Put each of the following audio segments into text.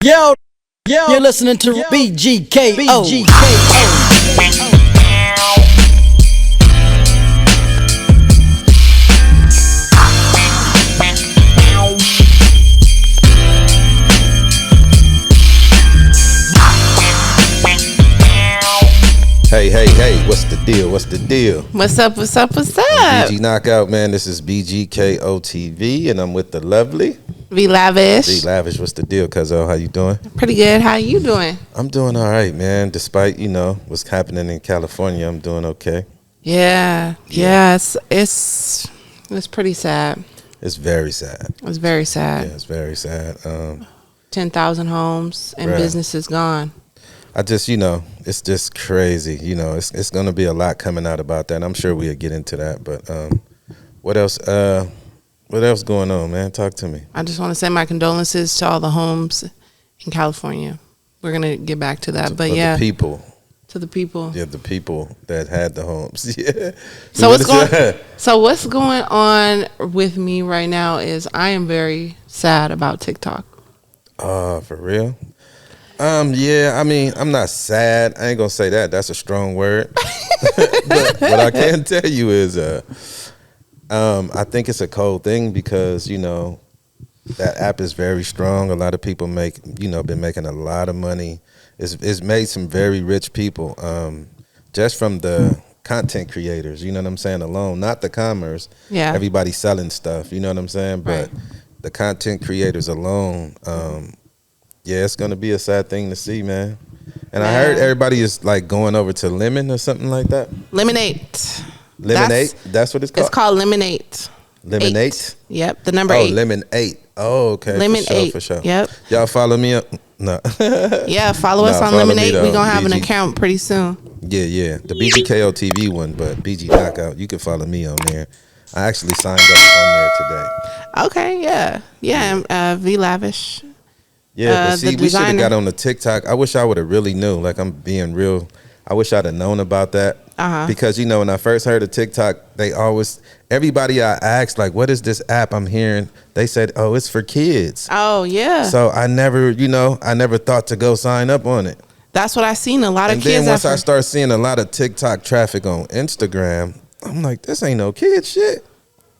Yo, you're listening to BGKO. Hey, what's the deal? What's the deal? What's up? BG Knockout, man. This is BGKO TV, and I'm with the lovely Lavish. Lavish, what's the deal, cuzzo? How you doing? Pretty good. How you doing? I'm doing all right, man. Despite, what's happening in California, I'm doing okay. Yeah. It's pretty sad. It's very sad. It's very sad. Yeah, it's very sad. 10,000 homes and businesses gone. I just, it's just crazy. It's going to be a lot coming out about that, and I'm sure we'll get into that. But what else? What else going on, man? Talk to me. I just want to say my condolences to all the homes in California. We're going to get back to that. But yeah. The people. To the people. Yeah, the people that had the homes. Yeah. So what's going on with me right now is I am very sad about TikTok. For real? Yeah, I mean, I'm not sad. I ain't gonna say that. That's a strong word. But what I can tell you is I think it's a cold thing because, that app is very strong. A lot of people been making a lot of money. It's made some very rich people just from the content creators, you know what I'm saying, alone, not the commerce. Yeah. Everybody selling stuff, you know what I'm saying? But the content creators alone, yeah, it's going to be a sad thing to see, man. And I heard everybody is like going over to Lemon or something like that. Lemonade. That's what it's called? It's called Lemonade. Lemonade? Yep, the number 8. Lemonade. Oh, okay. Lemon for 8. For sure. Yep. Y'all follow me up? No. Yeah, follow us on Lemonade. We're going to have an BG. account pretty soon. Yeah. The BGKO TV one, but BG Knockout, you can follow me on there. I actually signed up on there today. Okay, yeah. Yeah, V Lavish. Yeah, but see, we should have got on the TikTok. I wish I would have really knew. Like, I'm being real. I wish I'd have known about that. Because, when I first heard of TikTok, everybody I asked, like, what is this app I'm hearing? They said, oh, it's for kids. Oh, yeah. So I never thought to go sign up on it. That's what I seen. A lot of kids. And then once I start seeing a lot of TikTok traffic on Instagram, I'm like, this ain't no kid shit.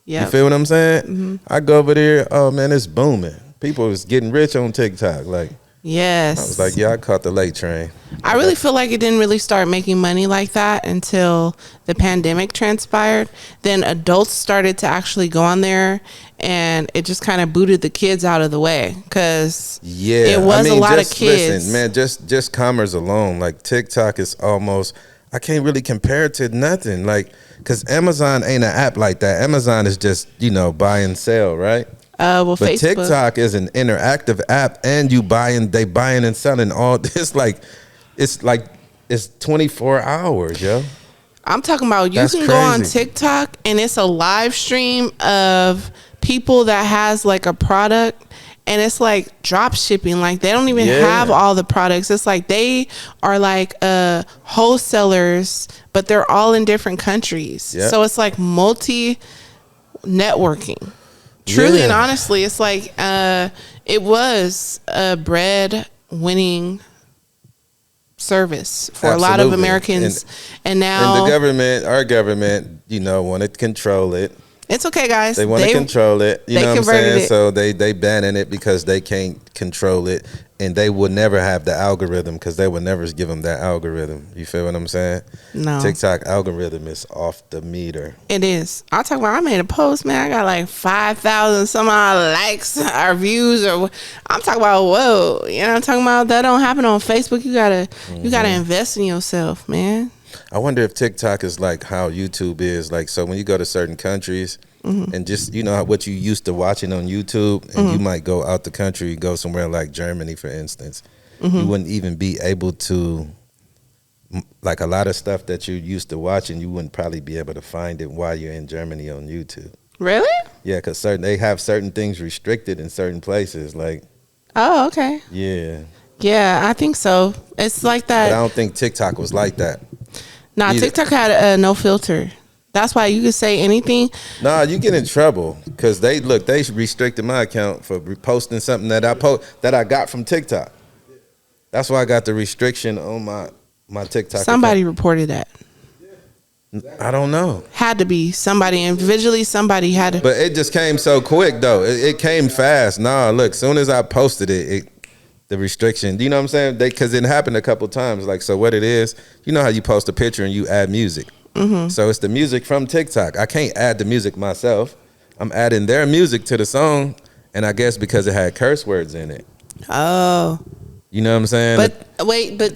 Yeah. You feel what I'm saying? Mm-hmm. I go over there, oh, man, it's booming. People was getting rich on TikTok. Like, yes. I was like, yeah, I caught the late train. I really feel like it didn't really start making money like that until the pandemic transpired. Then adults started to actually go on there, and it just kind of booted the kids out of the way because it was a lot of kids. Listen, man, just commerce alone, like TikTok is almost, I can't really compare it to nothing. Like, because Amazon ain't an app like that. Amazon is just, buy and sell, right? But Facebook. TikTok is an interactive app, and they buying and selling all this. It's 24 hours, yo. I'm talking about you can go on TikTok and it's a live stream of people that has like a product, and it's like drop shipping. Like they don't even have all the products. It's like they are like wholesalers, but they're all in different countries. Yep. So it's like multi networking. Truly and honestly, it's like it was a bread-winning service for a lot of Americans, and now our government, want to control it. It's okay, guys. They want to control it. You know what I'm saying? It. So they banning it because they can't control it, and they would never have the algorithm because they would never give them that algorithm. You feel what I'm saying? No. TikTok algorithm is off the meter. It is. I made a post, man. I got like 5,000 some odd likes or views, or I'm talking about whoa. I'm talking about that don't happen on Facebook. You gotta invest in yourself, man. I wonder if TikTok is like how YouTube is. Like, so when you go to certain countries and just, what you used to watching on YouTube, and you might go out the country, go somewhere like Germany, for instance, you wouldn't even be able to, like a lot of stuff that you used to watching, you wouldn't probably be able to find it while you're in Germany on YouTube. Really? Yeah, because they have certain things restricted in certain places. Like, oh, okay. Yeah. Yeah, I think so. It's like that. But I don't think TikTok was like that. Nah, TikTok had no filter. That's why you can say anything. Nah, you get in trouble because they restricted my account for reposting something that I got from TikTok. That's why I got the restriction on my TikTok. Somebody reported that. I don't know. Had to be somebody individually. Somebody had to. But it just came so quick though. It came fast. Nah, look, soon as I posted the restriction. You know what I'm saying? Because it happened a couple times. Like, so what it is, you know how you post a picture and you add music. Mm-hmm. So it's the music from TikTok. I can't add the music myself. I'm adding their music to the song, and I guess because it had curse words in it. Oh. You know what I'm saying? But wait, but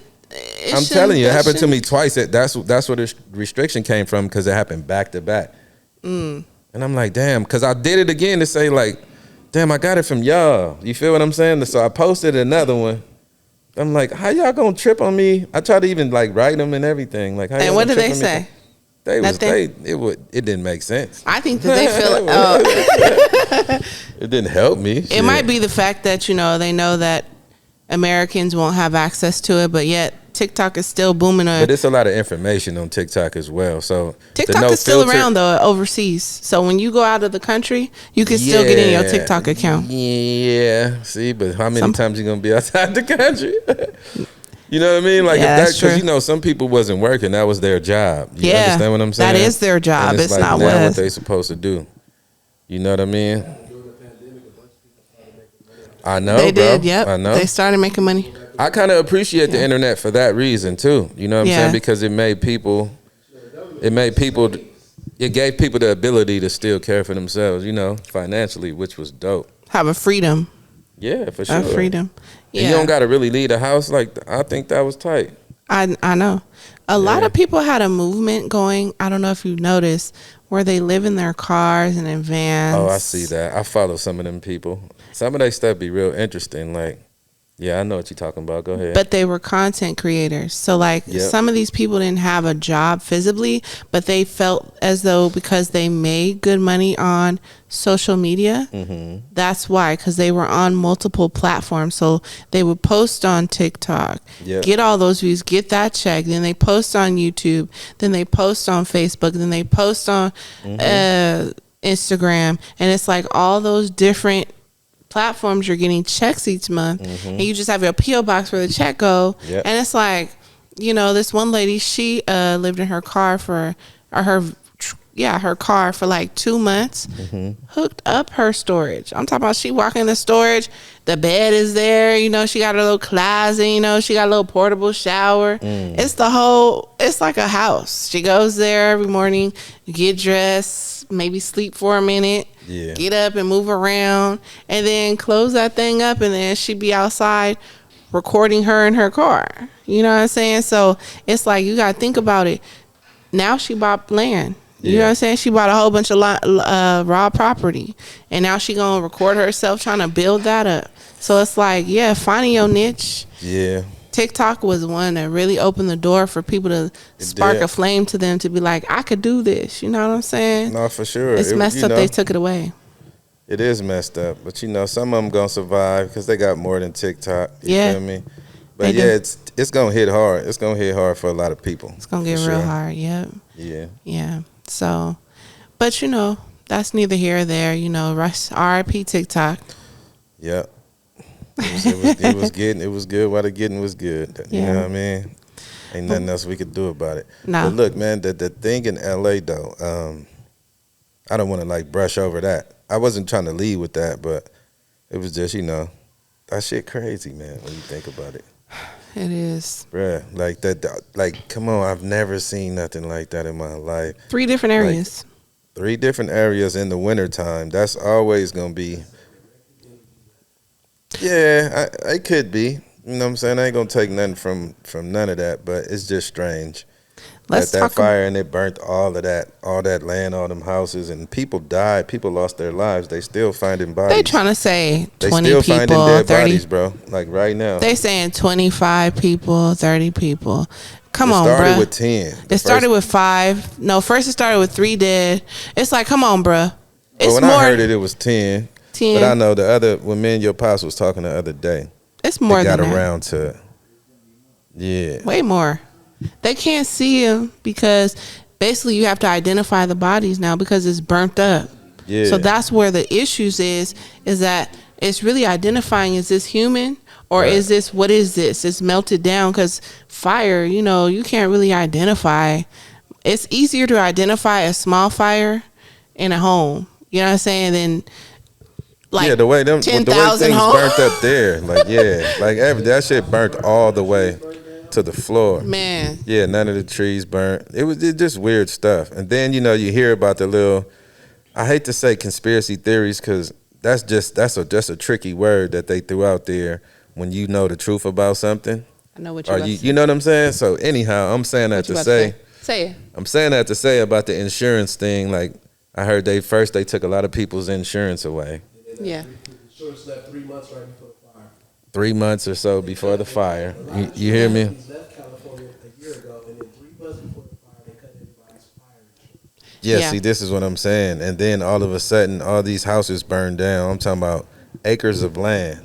I'm telling you, it happened to me twice. That's where the restriction came from because it happened back to back. And I'm like, damn, because I did it again to say like, damn, I got it from y'all. You feel what I'm saying? So I posted another one. I'm like, how y'all gonna trip on me? I tried to even like write them and everything. Like, how and what did they say? It didn't make sense. I think that they feel it didn't help me. It might be the fact that, you know, they know that Americans won't have access to it, but yet TikTok is still booming on. But it's a lot of information on TikTok as well. So TikTok is still around though overseas. So when you go out of the country, you can still get in your TikTok account. Yeah. See, but how many times you gonna be outside the country? You know what I mean? Like, yeah, if that, because you know some people wasn't working, that was their job. You understand what I'm saying? That is their job. It's like not what they supposed to do. You know what I mean? I know, they did. Bro. Yep. I know. They started making money. I kind of appreciate the internet for that reason too. You know what I'm saying? Because it gave people the ability to still care for themselves. You know, financially, which was dope. Have a freedom. Yeah, for sure. A freedom. Yeah. And you don't got to really leave the house. Like, I think that was tight. I know. A lot of people had a movement going. I don't know if you noticed, where they live in their cars and in vans. Oh, I see that. I follow some of them people. Some of their stuff be real interesting. Like, yeah, I know what you're talking about. Go ahead. But they were content creators. So, like, some of these people didn't have a job visibly, but they felt as though because they made good money on social media, that's why, because they were on multiple platforms. So they would post on TikTok, get all those views, get that check. Then they post on YouTube. Then they post on Facebook. Then they post on Instagram. And it's like all those different platforms you're getting checks each month, and you just have your P.O. box where the check go. And it's like, you know, this one lady, she lived in her car for her car for like 2 months, hooked up her storage. I'm talking about she walk in the storage, the bed is there, you know, she got a little closet, you know, she got a little portable shower. It's like a house. She goes there every morning, get dressed, maybe sleep for a minute, get up and move around, and then close that thing up, and then she'd be outside recording her in her car. You know what I'm saying? So it's like, you got to think about it. Now she bought land. You know what I'm saying? She bought a whole bunch of raw property, and now she gonna record herself trying to build that up. So it's like, finding your niche. Yeah. TikTok was one that really opened the door for people to spark a flame to them to be like, I could do this. You know what I'm saying? No, for sure. It's messed up. They took it away. It is messed up, but you know, some of them gonna survive because they got more than TikTok. You feel me? But it's gonna hit hard. It's gonna hit hard for a lot of people. It's gonna get real hard. Yep. Yeah. So, but you know, that's neither here or there. You know, R.I.P. TikTok. Yep. It was good while the getting was good. You know what I mean? Ain't nothing else we could do about it. No. But look, man, the thing in L.A. though, I don't want to like brush over that. I wasn't trying to lead with that, but it was just, you know, that shit crazy, man, when you think about it. It is. Bruh, like that, like, come on, I've never seen nothing like that in my life. 3 different areas. Like, 3 different areas in the wintertime. That's always going to be. Yeah, it could be. You know what I'm saying? I ain't going to take nothing from none of that, but it's just strange. That fire, and it burnt all that land, all them houses, and people died. People lost their lives. They still finding bodies. They trying to say 20 people, they still finding dead 30 bodies, bro. Like right now. They saying 25 people, 30 people. Come on, bro. It started with 10. It started with 5. No, first it started with 3 dead. It's like, come on, bro. But when I heard it was 10. But I know when me and your pops was talking the other day. It's more than that. Got around to, way more. They can't see him because basically you have to identify the bodies now because it's burnt up. Yeah. So that's where the issues is that it's really identifying, is this human or is this, what is this? It's melted down, because fire, you know, you can't really identify. It's easier to identify a small fire in a home, you know what I'm saying, than like the way things 10,000 burnt up there, like that shit burnt all the way to the floor. Man. Yeah, none of the trees burnt. It's just weird stuff. And then you hear about the little, I hate to say conspiracy theories, because that's just a tricky word that they threw out there when you know the truth about something. I know what you're about to say. You know what I'm saying? So anyhow, I'm saying that to say. Say it. I'm saying that to say about the insurance thing. Like, I heard they took a lot of people's insurance away. Yeah. Insurance left 3 months right before the fire. 3 months or so before the fire. You hear me? He left California a year ago, and then 3 months before the fire, they cut everybody's fire insurance. Yeah, see, this is what I'm saying. And then all of a sudden, all these houses burned down. I'm talking about acres of land.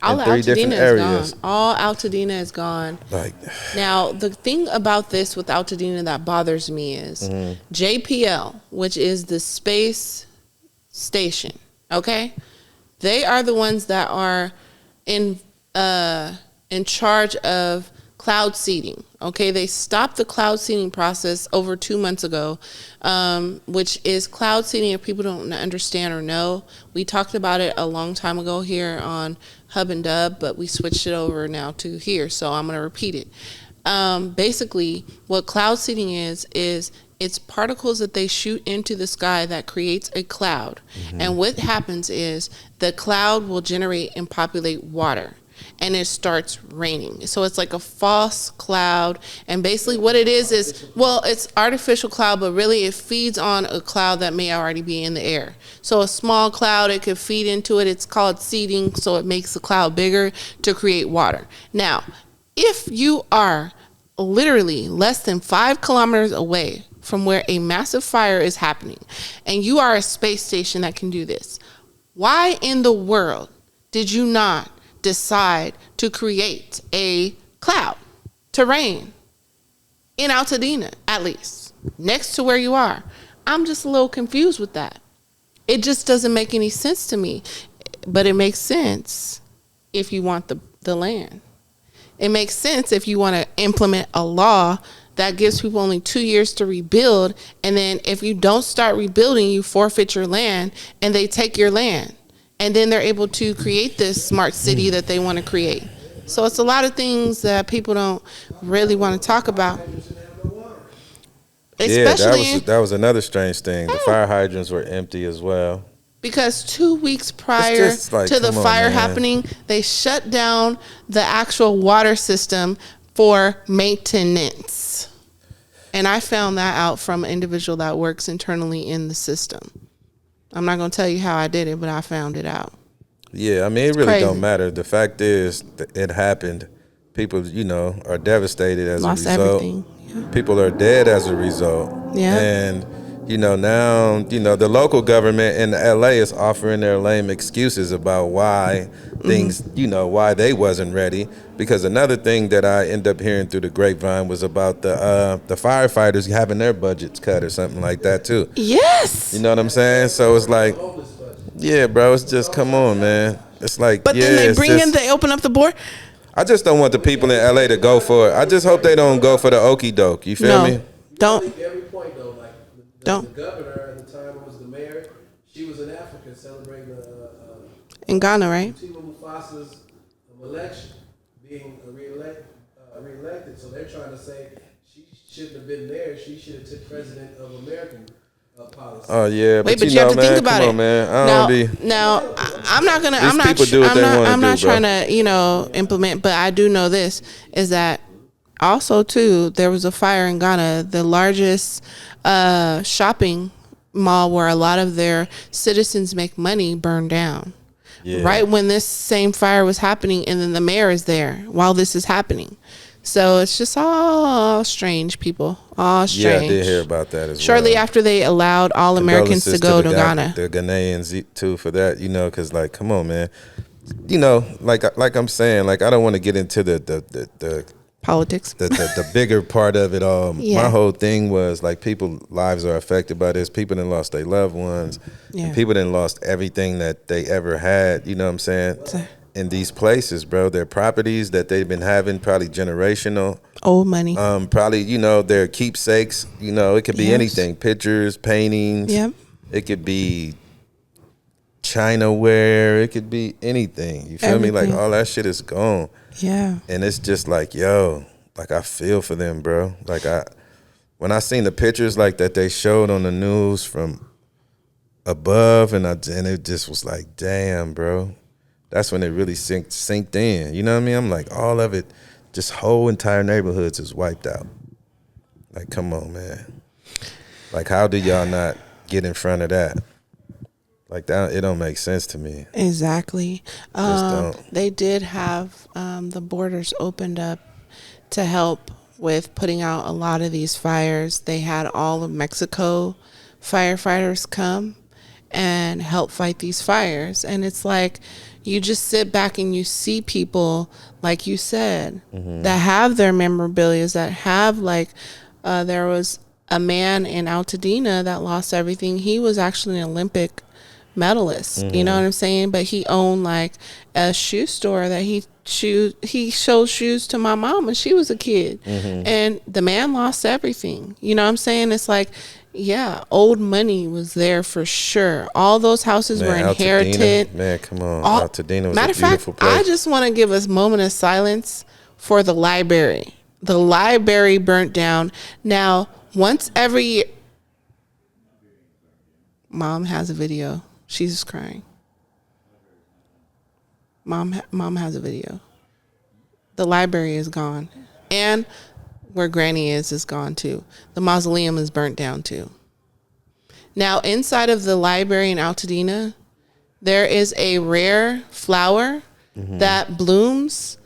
All in 3 different areas. Gone. All Altadena is gone. Like, now, the thing about this with Altadena that bothers me is JPL, which is the space station. Okay, they are the ones that are in charge of cloud seeding. Okay, they stopped the cloud seeding process over 2 months ago, which is cloud seeding. If people don't understand or know, we talked about it a long time ago here on Hub and Dub, but we switched it over now to here, so I'm going to repeat it. Basically, what cloud seeding is it's particles that they shoot into the sky that creates a cloud. And what happens is the cloud will generate and populate water, and it starts raining. So it's like a false cloud. And basically what it is, well, it's artificial cloud, but really it feeds on a cloud that may already be in the air. So a small cloud, it could feed into it. It's called seeding. So it makes the cloud bigger to create water. Now, if you are literally less than 5 kilometers away from where a massive fire is happening, and you are a space station that can do this, why in the world did you not decide to create a cloud to rain in Altadena, at least next to where you are? I'm just a little confused with that. It just doesn't make any sense to me, but it makes sense if you want the land. It makes sense if you want to implement a law that gives people only 2 years to rebuild, and then if you don't start rebuilding, you forfeit your land, and they take your land, and then they're able to create this smart city that they want to create. So it's a lot of things that people don't really want to talk about. Especially, that was another strange thing. The fire hydrants were empty as well. Because 2 weeks prior to the fire happening, they shut down the actual water system for maintenance. And I found that out from an individual that works internally in the system. I'm not going to tell you how I did it, but I found it out. Yeah, I mean, it really don't matter. The fact is, it happened. People, are devastated as a result. Everything. Yeah. People are dead as a result. Yeah. And, now, the local government in LA is offering their lame excuses about why things, why they wasn't ready. Because another thing that I end up hearing through the grapevine was about the firefighters having their budgets cut or something like that too. Yes. You know what I'm saying? So it's like, yeah, bro, it's just, come on, man. It's like, but then they open up the board. I just don't want the people in LA to go for it. I just hope they don't go for the okie doke. You feel me? Don't. Every point though, like the governor at the time was the mayor. She was in Africa celebrating in Ghana, right? Tima Mufasa's election, being reelected. So they're trying to say she shouldn't have been there. She should have took president of American policy. Oh yeah, but you have to think about it. On, man. Now, I'm not gonna. I'm not trying to implement, but I do know this is that also too there was a fire in Ghana, the largest shopping mall where a lot of their citizens make money burned down. Yeah. Right when this same fire was happening, and then the mayor is there while this is happening. So it's just all strange, people. All strange. Yeah, I did hear about that as well. Shortly after they allowed all Americans to go to Ghana. The Ghanaians too for that, because like, come on, man. Like I'm saying, like I don't want to get into the Politics. The bigger part of it all. Yeah. My whole thing was like people's lives are affected by this. People that lost their loved ones. Yeah. And people that lost everything that they ever had. You know what I'm saying? In these places, bro. Their properties that they've been having, probably generational. Old money. Probably, their keepsakes. It could be anything. Pictures, paintings. Yep. It could be Chinaware. It could be anything. You feel me? Like all that shit is gone. Yeah. And it's just like, yo, like I feel for them, bro. Like when I seen the pictures like that they showed on the news from above, and it just was like, damn, bro. That's when it really synced in. You know what I mean? I'm like, all of it, just whole entire neighborhoods is wiped out. Like, come on, man. Like, how do y'all not get in front of that? Like that, it don't make sense to me. Exactly. Don't. They did have the borders opened up to help with putting out a lot of these fires. They had all of Mexico firefighters come and help fight these fires. And it's like you just sit back and you see people, like you said, that have their memorabilia, that have there was a man in Altadena that lost everything. He was actually an Olympic medalist, you know what I'm saying? But he owned like a shoe store that he showed shoes to my mom when she was a kid, and the man lost everything. You know what I'm saying? It's like, yeah, old money was there for sure. All those houses were inherited. Altadena, man, come on. Altadena was matter a beautiful place. I just want to give a moment of silence for the library. The library burnt down. Now, once every year, Mom has a video. She's crying. Mom has a video. The library is gone. And where Granny is gone too. The mausoleum is burnt down too. Now, inside of the library in Altadena, there is a rare flower that blooms.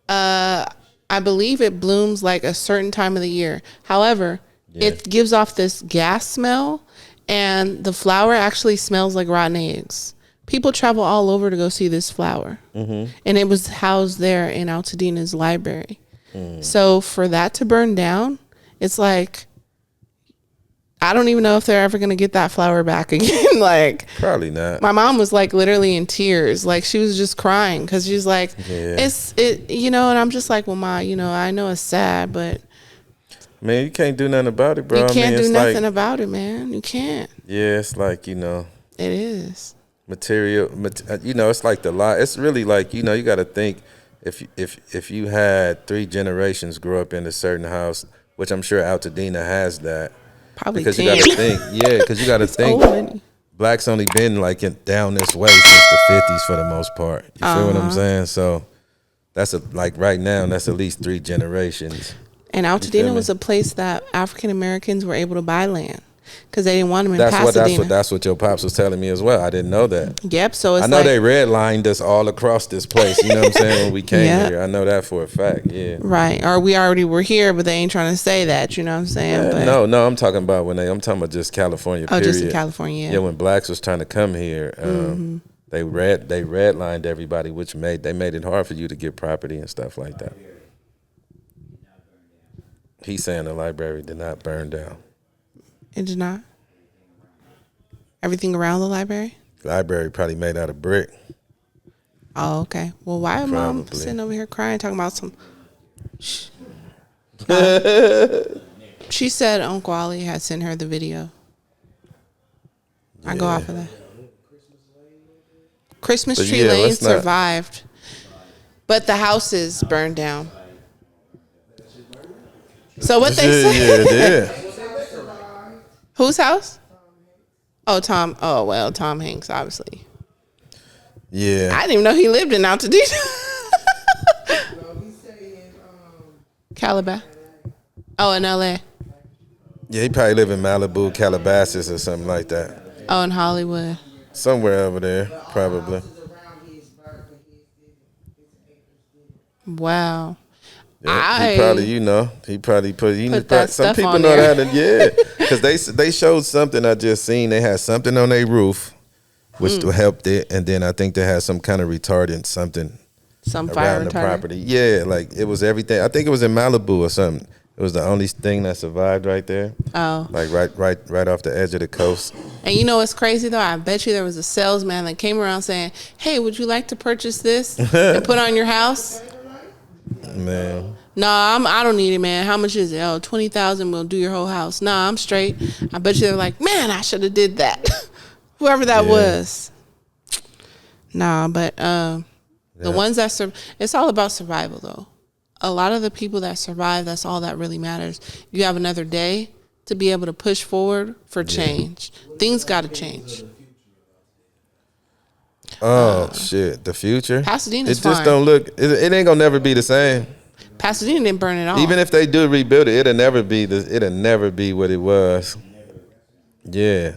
I believe it blooms like a certain time of the year. However, it gives off this gas smell. And the flower actually smells like rotten eggs. People travel all over to go see this flower. And it was housed there in Altadena's library. So for that to burn down, it's like, I don't even know if they're ever going to get that flower back again. Like, probably not. My mom was like literally in tears. Like, she was just crying because she's like, and I'm just like, well, Ma, I know it's sad, but man, you can't do nothing about it, bro. You can't do nothing about it, man. You can't. Yeah, it's like, It is. Material, it's like the lie. It's really like, you got to think if you had 3 generations grow up in a certain house, which I'm sure Altadena has that. Probably because 10. you got to think, because you got to think blacks only been like down this way since the 50s for the most part. You feel what I'm saying? So that's like right now, that's at least 3 generations. And Altadena was a place that African Americans were able to buy land because they didn't want them in Pasadena. That's what your pops was telling me as well. I didn't know that. Yep. So it's I know they redlined us all across this place. You know what I'm saying? When we came here, I know that for a fact. Yeah. Right. Or we already were here, but they ain't trying to say that. You know what I'm saying? Yeah, no. I'm talking about I'm talking about just California. Oh, period. just in California. Yeah. When blacks was trying to come here, they redlined everybody, which made it hard for you to get property and stuff like that. He's saying the library did not burn down. It did not? Everything around the library? The library probably made out of brick. Oh, okay. Well, why am Mom sitting over here crying, talking about some... She said Uncle Ali had sent her the video. I go off of that. Christmas Tree Lane survived, but the houses burned down. So what they said? Whose house? Oh, Tom. Oh, well, Tom Hanks, obviously. Yeah. I didn't even know he lived in Altadena. Calabash. Oh, in L.A. Yeah, he probably live in Malibu, Calabasas, or something like that. Oh, in Hollywood. Somewhere over there, probably. Wow. Yeah, he probably put that some stuff people on know there. that, because they showed something I just seen. They had something on their roof, which helped it, and then I think they had some kind of retardant something Some fire around the retardant? property. Yeah, like it was everything. I think it was in Malibu or something. It was the only thing that survived right there. Oh. Like right off the edge of the coast. And you know what's crazy though? I bet you there was a salesman that came around saying, "Hey, would you like to purchase this and put on your house?" Man. No, I don't need it, man. How much is it? Oh, 20,000 will do your whole house. Nah, I'm straight. I bet you they were like, man, I should have did that. Whoever that was. Nah, but the ones that it's all about survival though. A lot of the people that survive, that's all that really matters. You have another day to be able to push forward for change. Things got to change. Oh shit, the future. Pasadena's it just fine. don't look. It ain't gonna never be the same. Pasadena didn't burn it off. Even if they do rebuild it, it'll never be what it was. Yeah.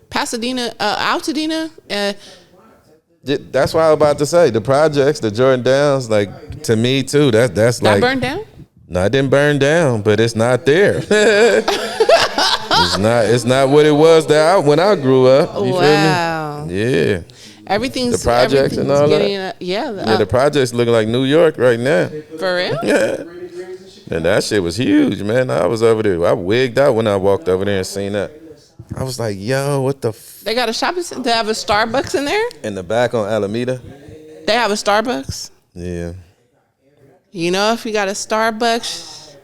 Pasadena, Altadena. That's what I was about to say. The projects, the Jordan Downs, like to me too. That's That like burned down. No, it didn't burn down, but it's not there. It's not what it was when I grew up. You Wow. feel me? Yeah. Everything's The projects and all that. The projects looking like New York right now. For real? Yeah. And that shit was huge, man. I was over there. I wigged out when I walked over there and seen that. I was like, yo, what the They got a shopping center. They have a Starbucks in there? In the back on Alameda? They have a Starbucks? Yeah. You know, if you got a Starbucks.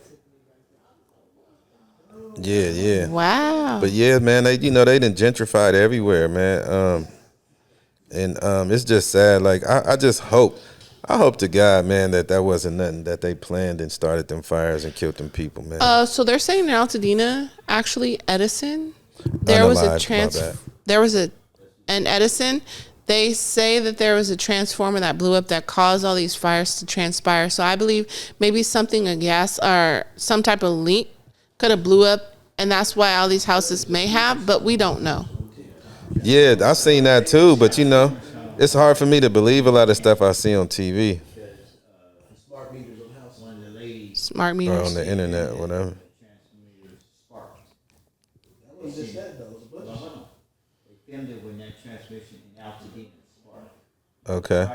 Yeah. Wow. But yeah, man, they done gentrified everywhere, man. It's just sad. Like I hope to God, man, that wasn't nothing that they planned and started them fires and killed them people, man. So they're saying in Altadena, actually Edison, there was an Edison. They say that there was a transformer that blew up that caused all these fires to transpire. So I believe maybe a gas or some type of leak could have blew up, and that's why all these houses may have, but we don't know. Yeah, I've seen that too, but it's hard for me to believe a lot of stuff I see on TV. Smart meters. Or on the internet, whatever. Okay.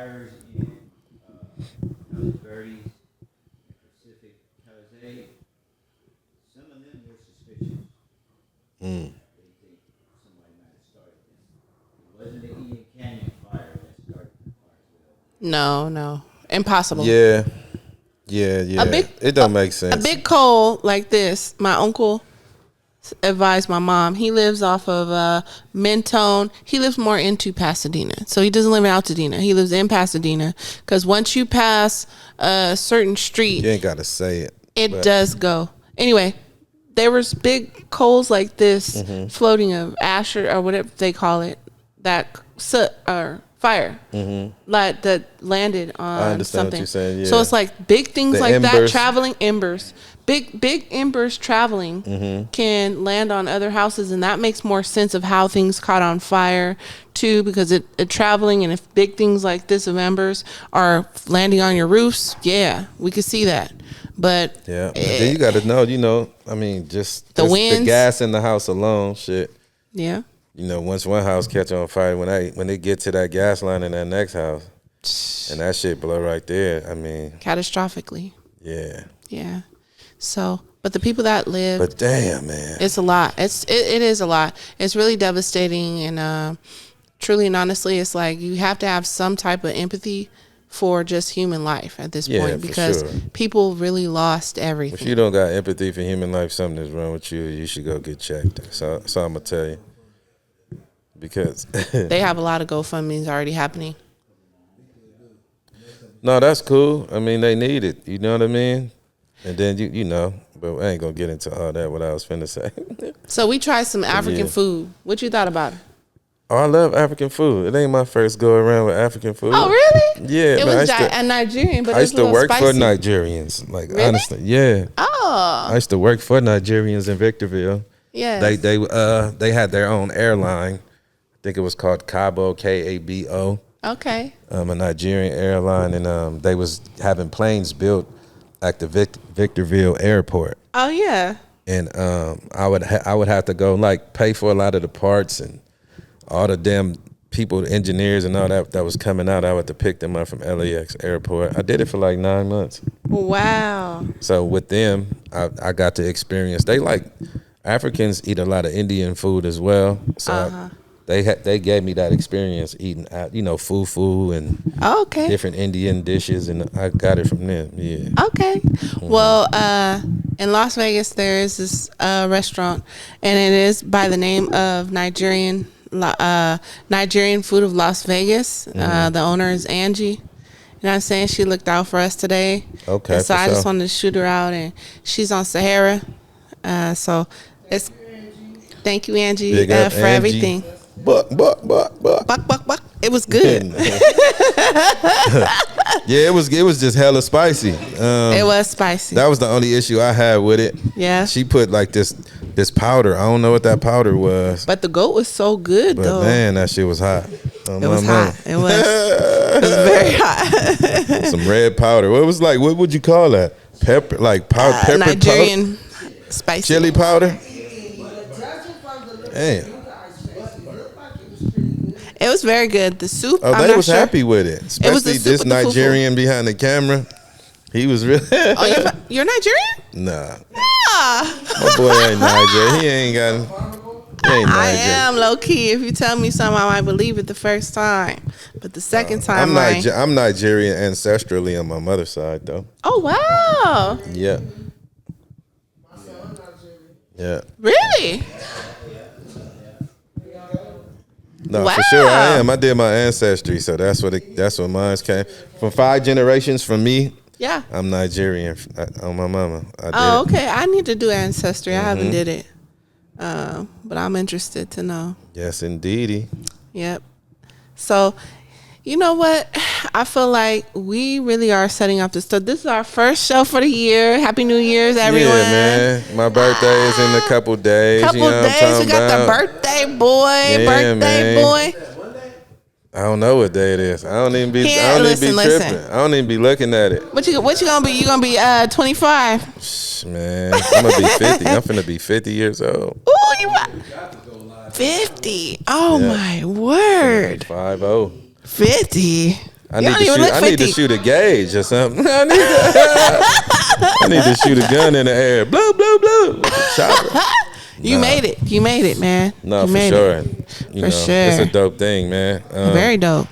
No. Impossible. Yeah. It don't make sense. A big coal like this, my uncle advised my mom. He lives off of Mentone. He lives more into Pasadena. So he doesn't live in Altadena. He lives in Pasadena. Because once you pass a certain street. You ain't got to say it. It does go. Anyway, there was big coals like this floating of ash or whatever they call it. That soot or fire like that landed on I understand something. what you're saying, yeah. So it's like big things like embers. that traveling embers. Big embers traveling can land on other houses, and that makes more sense of how things caught on fire too, because it traveling, and if big things like this of embers are landing on your roofs, yeah, we could see that. But yeah, but then you got to know, I mean, just the winds, the gas in the house alone, shit. Yeah. Once one house catch on fire, when they get to that gas line in that next house, and that shit blow right there, I mean, catastrophically. Yeah. So, but the people that live, but damn, man, it's a lot. It is a lot. It's really devastating, and truly and honestly, it's like you have to have some type of empathy for just human life at this point, because people really lost everything. If you don't got empathy for human life, something is wrong with you. You should go get checked. So I'm gonna tell you. Because they have a lot of GoFundMe's already happening. No, that's cool. I mean, they need it. You know what I mean? And then but I ain't gonna get into all that. What I was finna say. So we tried some African food. What you thought about it? Oh, I love African food. It ain't my first go around with African food. Oh, really? Yeah, it was a Nigerian, but I used to work spicy. for Nigerians. Like really? Honestly, yeah. Oh. I used to work for Nigerians in Victorville. Yeah. They had their own airline. I think it was called Cabo, Kabo. Okay. A Nigerian airline, and they was having planes built at the Victorville airport. Oh yeah. And I would have to go like pay for a lot of the parts and all the damn people, engineers and all that was coming out, I would have to pick them up from LAX airport. I did it for like 9 months. Wow. So with them, I got to experience. They like Africans eat a lot of Indian food as well. So they gave me that experience eating, fufu and different Indian dishes, and I got it from them. Yeah. Okay. Well, in Las Vegas, there is this restaurant, and it is by the name of Nigerian Food of Las Vegas. The owner is Angie. You know what I'm saying? She looked out for us today. Okay. So I just wanted to shoot her out, and she's on Sahara. So it's thank you, Angie, for Angie. Everything. Buck. It was good. Yeah, it was just hella spicy. It was spicy. That was the only issue I had with it. Yeah. She put like this powder. I don't know what that powder was. But the goat was so good, though. But man, that shit was hot. It was hot. It was very hot. Some red powder. What would you call that? Pepper, like pepper Nigerian spicy. Chili powder? Damn. It was very good. The soup. Oh, they was happy with it. Especially this Nigerian behind the camera. He was really. Oh, you're Nigerian? Nah. My boy ain't Nigerian. He ain't Nigerian. I am low key. If you tell me something, I might believe it the first time, but the second time, I'm Nigerian ancestrally on my mother's side, though. Oh wow. Yeah. Yeah. Really? No, for sure I am. I did my ancestry, so that's what mine came from. 5 generations from me. Yeah. I'm Nigerian on my mama. Okay. I need to do ancestry. I haven't did it, but I'm interested to know. Yes, indeedy. Yep. So, you know what? I feel like we really are setting up this. So this is our first show for the year. Happy New Year's, everyone. Yeah, man. My birthday is in a couple days. We got the birthday boy. Yeah, boy. I don't know what day it is. I don't even be tripping. I don't even be looking at it. What you gonna be? You gonna be 25? Man, I'm gonna be 50. I'm finna be 50 years old. Ooh, you 50? Oh my word. 50. 50. I need to shoot a gauge or something. I need to shoot a gun in the air. Blow, blow, blow. Chopper. You made it, man. No, for sure. Sure. It's a dope thing, man. Very dope.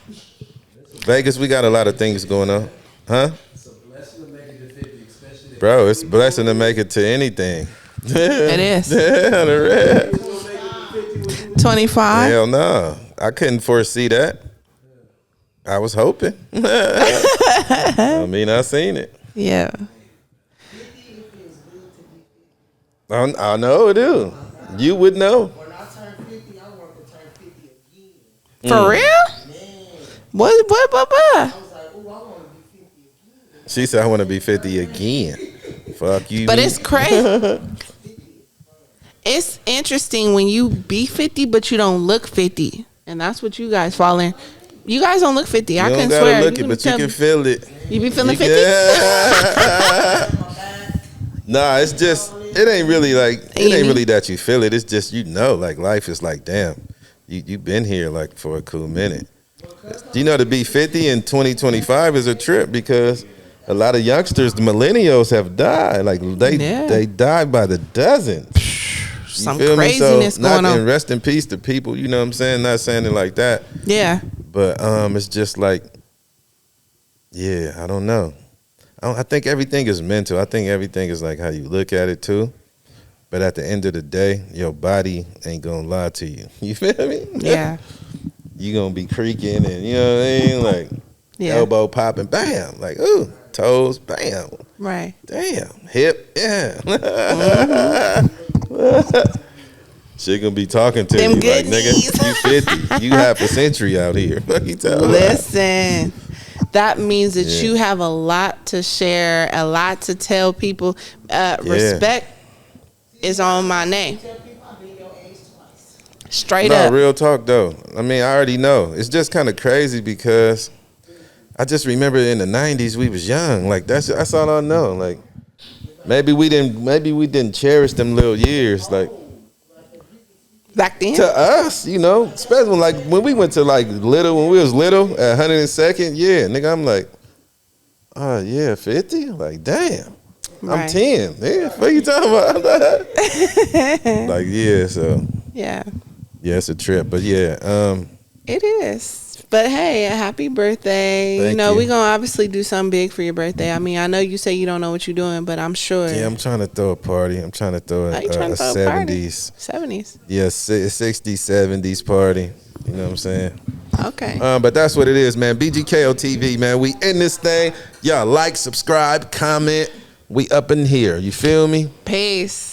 Vegas, we got a lot of things going on. Huh? It's a blessing to make it to 50, especially. Bro, it's a blessing to make it to anything. It is. Yeah, the red. 25? Hell no. I couldn't foresee that. I was hoping. I seen it. Yeah. I know it do. You would know. When I turn 50, I want to turn 50 again. For real? Man. What? I was like, ooh, I want to be 50 again. She said, I want to be 50 again. Fuck you. But it's crazy. It's interesting when you be 50, but you don't look 50. And that's what you guys fall in. You guys don't look 50. I couldn't swear. You don't gotta look it, but you can feel it. You be feeling 50? Nah, it's just, it ain't really that you feel it. It's just, like life is like, damn, you've been here like for a cool minute. To be 50 in 2025 is a trip because a lot of youngsters, the millennials, have died. Like they died by the dozen. Some craziness going on. And rest in peace to people, you know what I'm saying? Not saying it like that. Yeah. But it's just like, yeah, I don't know. I think everything is mental. I think everything is like how you look at it too. But at the end of the day, your body ain't gonna lie to you. You feel me? Yeah. You gonna be creaking and you know what I mean? Like elbow popping, bam. Like, ooh, toes, bam. Right. Damn. Hip, yeah. She gonna be talking to you like, nigga, you 50. You half a century out here. Fuck you tell. Listen. That means that you have a lot to share, a lot to tell people. Respect is on my name. Straight up. Real talk though. I mean, I already know. It's just kind of crazy because I just remember in the 90s we was young. Like that's all I know. Like maybe we didn't cherish them little years. Like Back then? To us, you know, especially when we went to when we was little at 102nd, yeah, nigga, I'm like, yeah, 50? Like, damn. Right. I'm 10. Yeah, what are you talking about? Like, yeah, so. Yeah. Yeah, it's a trip. But yeah. It is. But hey, happy birthday. Thank you. We're going to obviously do something big for your birthday. I mean, I know you say you don't know what you're doing, but I'm sure. Yeah, I'm trying to throw a party. I'm trying to throw a 70s. 70s? Yeah, 60s, 70s party. You know what I'm saying? Okay. But that's what it is, man. BGKO TV, man. We in this thing. Y'all like, subscribe, comment. We up in here. You feel me? Peace.